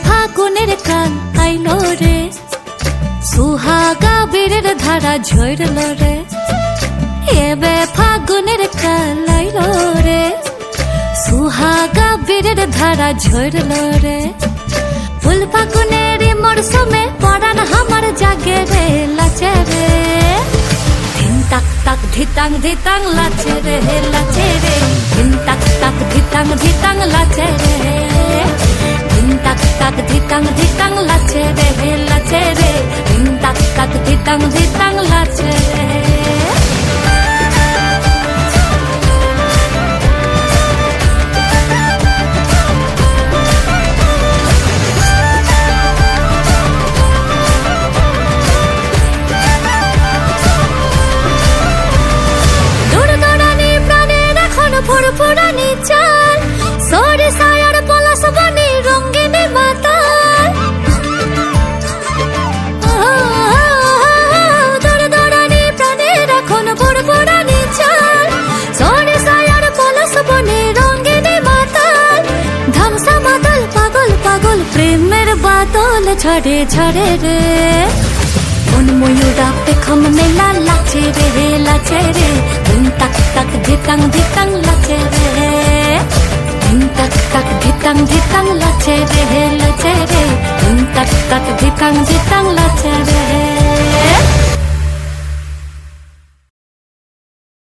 ফাগুনের কাল আইলো রে, সুহাগা বীরের ধারা ঝরল রে। এবে ফাগুনের কাল আইলো রে, সুহাগা বীরের ধারা ঝরল রে। ফুল ফাগুনের মরশুমে পরাণ হামার জাগে রে লাচে রে। ধিন তাক তাক ধিতাং ধিতাং লাচে রে লাচে রে। ধিন তাক তাক ধিতাং ধিতাং লাচে রে। ধিন তাক তাক ধিতাং ধিতাং লাচে রে লাচে রে। ধিন তাক তাক ধিতাং ধিতাং লাচে রে। ফুরফুরানি চাল সরিষা আর পলাশ বনে রঙিনী মাতাল। দরদরানি প্রাণের এখন ফুরফুরানি চাল সরিষা আর পলাশ বনে রঙিনী মাতাল। ধামসা মাতাল পাগল পাগল প্রেমের বাদল ঝরে ঝরে রে। মন ময়ূরা পেখম মেলা লাচে রে লাচে রে। ধিন তাক তাক ধিতাং ধিতাং লাচে রে। ধিন তাক তাক ধিতাং ধিতাং লাচে রে লাচে রে। ধিন তাক তাক ধিতাং ধিতাং লাচে।